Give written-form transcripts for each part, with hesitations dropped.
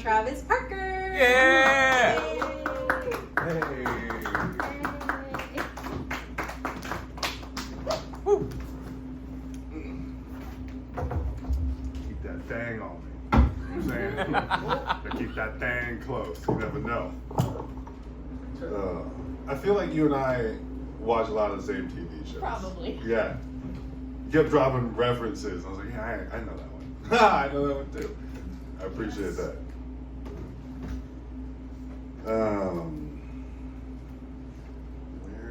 Travis Parker. Yeah. Hey. Woo. Keep that thing on me. You know what I'm saying? Gotta keep that thing close. You never know. I feel like you and I watch a lot of the same TV shows. Probably. Yeah. You kept dropping references. I was like, yeah, I know that one. I know that one too. I appreciate that. Where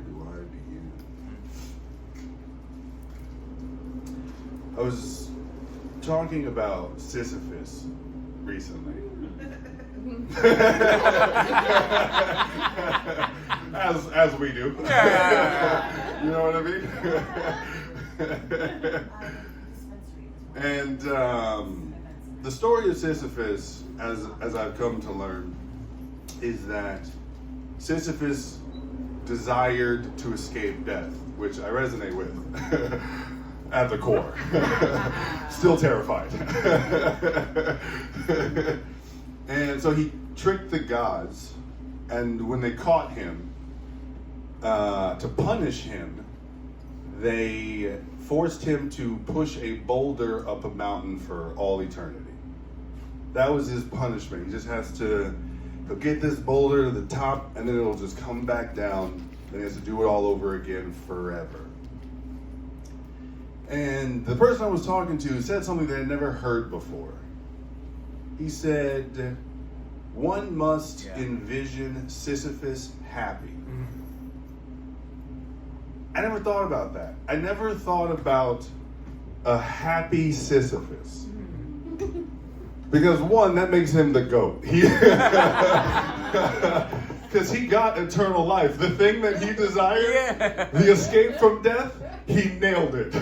do I begin? I was talking about Sisyphus recently. as we do. Yeah. You know what I mean? And the story of Sisyphus, as I've come to learn, is that Sisyphus desired to escape death, which I resonate with at the core. Still terrified. And so he tricked the gods, and when they caught him, to punish him, they forced him to push a boulder up a mountain for all eternity. That was his punishment. He just has to he'll get this boulder to the top, and then it'll just come back down, and he has to do it all over again forever. And the person I was talking to said something that I'd never heard before. He said, one must envision Sisyphus happy. I never thought about that. I never thought about a happy Sisyphus. Because one, that makes him the GOAT. Because he got eternal life. The thing that he desired, the escape from death, he nailed it.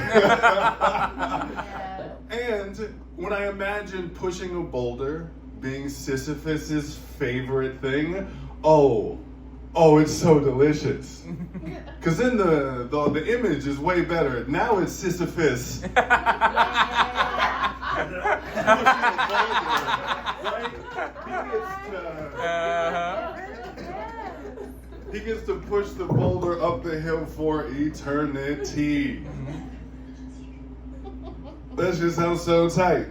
And when I imagine pushing a boulder being Sisyphus's favorite thing, oh, it's so delicious. Because then the image is way better. Now it's Sisyphus. He gets to push the boulder up the hill for eternity. That just sounds so tight.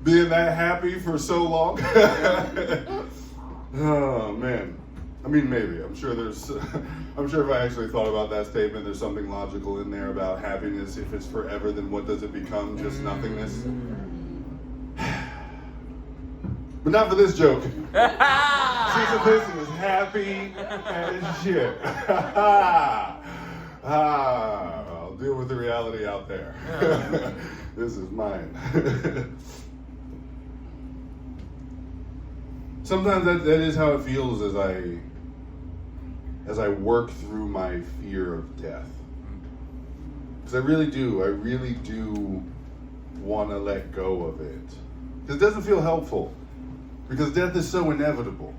Being that happy for so long. Oh man. I mean, maybe. I'm sure if I actually thought about that statement, there's something logical in there about happiness. If it's forever, then what does it become? Just nothingness? But not for this joke. Sisyphus is happy as shit. I'll deal with the reality out there. This is mine. Sometimes that is how it feels as I work through my fear of death. Because I really do want to let go of it. Because it doesn't feel helpful. Because death is so inevitable.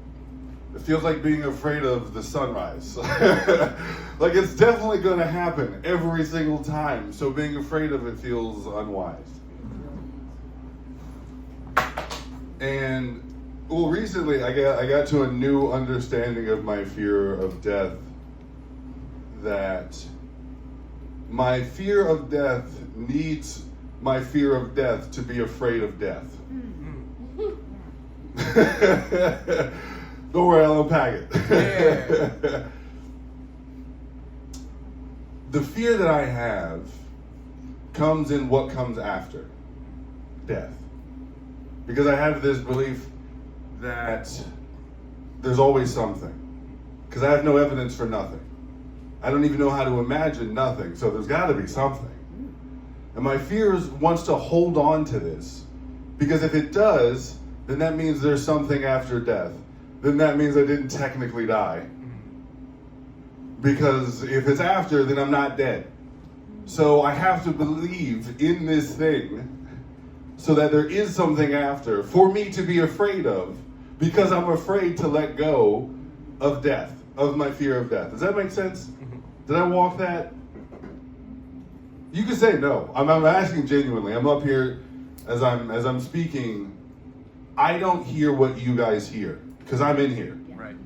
It feels like being afraid of the sunrise. Like it's definitely going to happen every single time. So being afraid of it feels unwise. And well, recently I got to a new understanding of my fear of death, that my fear of death needs my fear of death to be afraid of death. Don't worry, I'll unpack it. Yeah. The fear that I have comes in what comes after death. Because I have this belief that there's always something. Because I have no evidence for nothing. I don't even know how to imagine nothing, so there's got to be something. And my fear wants to hold on to this. Because if it does, then that means there's something after death. Then that means I didn't technically die. Because if it's after, then I'm not dead. So I have to believe in this thing so that there is something after for me to be afraid of, because I'm afraid to let go of death, of my fear of death. Does that make sense? Did I walk that? You can say no. I'm asking genuinely. I'm up here as I'm speaking. I don't hear what you guys hear because I'm in here. Right.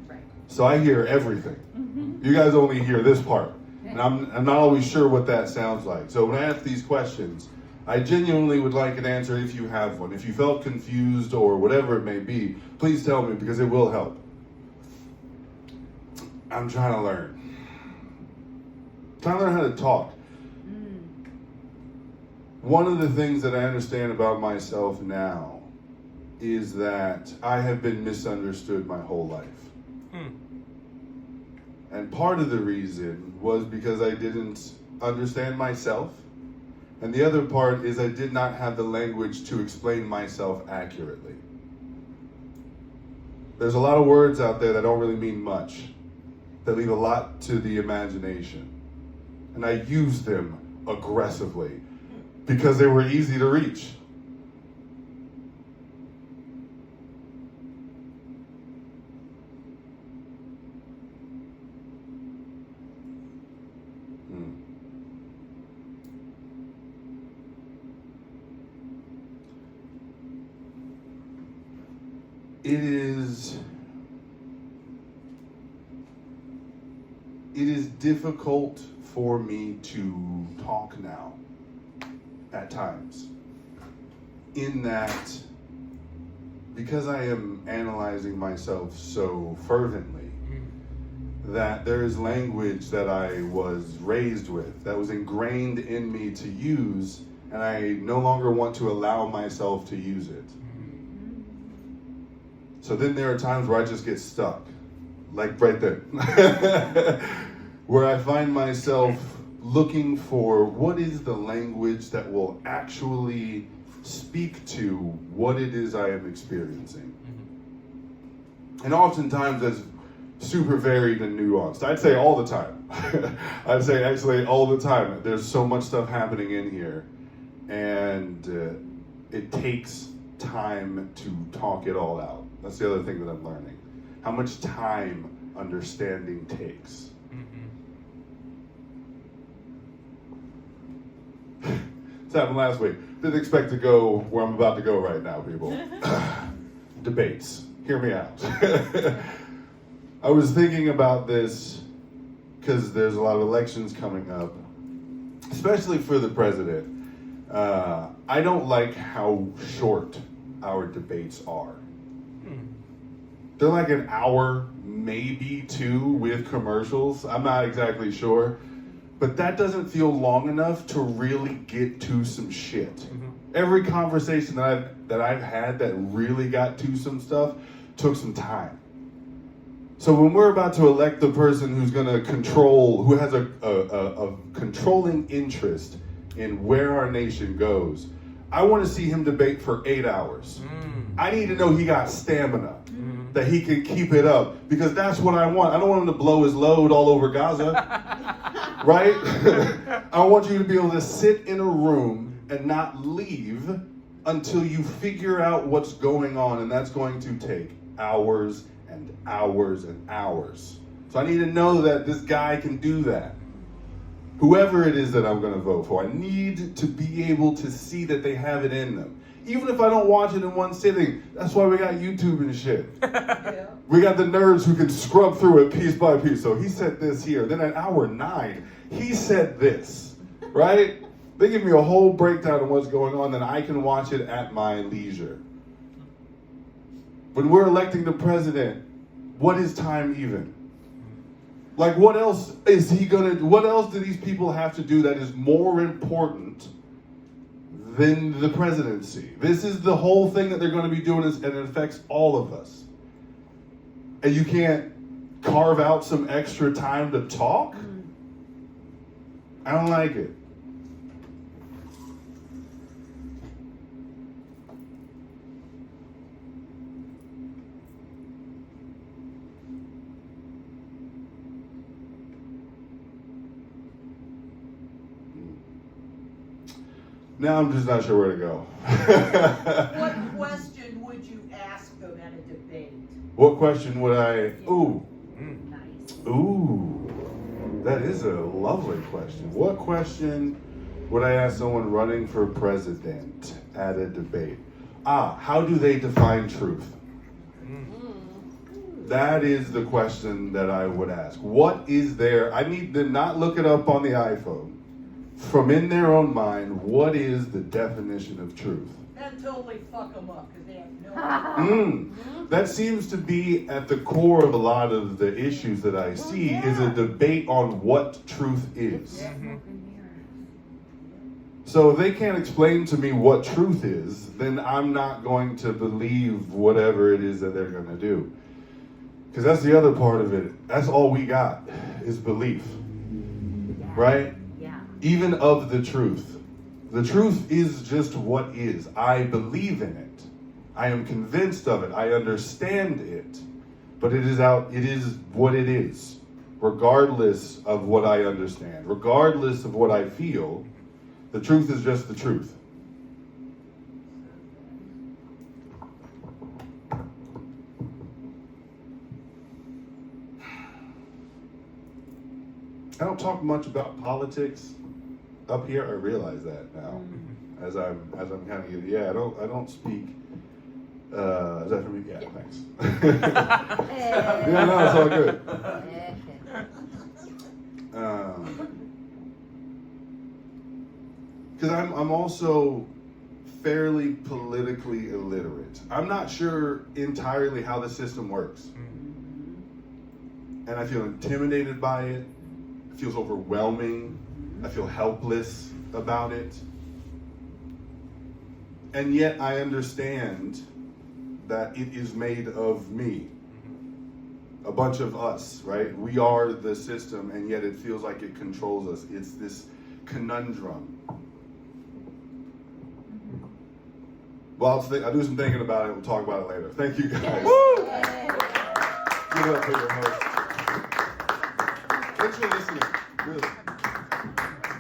So I hear everything. You guys only hear this part. And I'm not always sure what that sounds like. So when I ask these questions, I genuinely would like an answer if you have one. If you felt confused or whatever it may be, please tell me because it will help. I'm trying to learn. Trying to learn how to talk. One of the things that I understand about myself now is that I have been misunderstood my whole life. And part of the reason was because I didn't understand myself. And the other part is I did not have the language to explain myself accurately. There's a lot of words out there that don't really mean much, that leave a lot to the imagination. And I used them aggressively because they were easy to reach. It is difficult for me to talk now at times, in that because I am analyzing myself so fervently, that there is language that I was raised with, that was ingrained in me to use, and I no longer want to allow myself to use it. So then there are times where I just get stuck, like right there, where I find myself looking for what is the language that will actually speak to what it is I am experiencing. And oftentimes that's super varied and nuanced. I'd say all the time. I'd say actually all the time. There's so much stuff happening in here, and it takes time to talk it all out. That's the other thing that I'm learning. How much time understanding takes. This happened last week. Didn't expect to go where I'm about to go right now, people. Debates. Hear me out. I was thinking about this because there's a lot of elections coming up, especially for the president. I don't like how short our debates are. They're like an hour, maybe two, with commercials. I'm not exactly sure. But that doesn't feel long enough to really get to some shit. Every conversation that I've had that really got to some stuff took some time. So when we're about to elect the person who's going to control, who has a controlling interest in where our nation goes, I want to see him debate for 8 hours. I need to know he got stamina, that he can keep it up, because that's what I want. I don't want him to blow his load all over Gaza, right? I want you to be able to sit in a room and not leave until you figure out what's going on, and that's going to take hours and hours and hours. So I need to know that this guy can do that. Whoever it is that I'm going to vote for, I need to be able to see that they have it in them. Even if I don't watch it in one sitting, that's why we got YouTube and shit. Yeah. We got the nerds who can scrub through it piece by piece. So he said this here. Then at hour 9, he said this, right? They give me a whole breakdown of what's going on, then I can watch it at my leisure. When we're electing the president, what is time even? Like, what else is he gonna, what else do these people have to do that is more important than the presidency? This is the whole thing that they're going to be doing, and it affects all of us. And you can't carve out some extra time to talk? I don't like it. Now I'm just not sure where to go. What question would you ask them at a debate? What question would I... Ooh. Nice. Ooh. That is a lovely question. What question would I ask someone running for president at a debate? how do they define truth? That is the question that I would ask. What is there? I need to not look it up on the iPhone. From in their own mind, what is the definition of truth? That totally fuck them up, because they have no idea. That seems to be at the core of a lot of the issues that I see, is a debate on what truth is. So if they can't explain to me what truth is, then I'm not going to believe whatever it is that they're going to do. Because that's the other part of it. That's all we got is belief. Right? Yeah. Even of the truth. The truth is just what is. I believe in it. I am convinced of it. I understand it. But it is what it is. Regardless of what I understand. Regardless of what I feel. The truth is just the truth. I don't talk much about politics up here. I realize that now, as I'm kind of getting. Yeah, I don't speak. Is that for me? Yeah, thanks. Yeah, no, it's all good. Because I'm also fairly politically illiterate. I'm not sure entirely how the system works, and I feel intimidated by it. It feels overwhelming. I feel helpless about it. And yet I understand that it is made of me. A bunch of us, right? We are the system, and yet it feels like it controls us. It's this conundrum. Well, I'll do some thinking about it. We'll talk about it later. Thank you, guys. Give it up for your host. Thanks for listening. Really.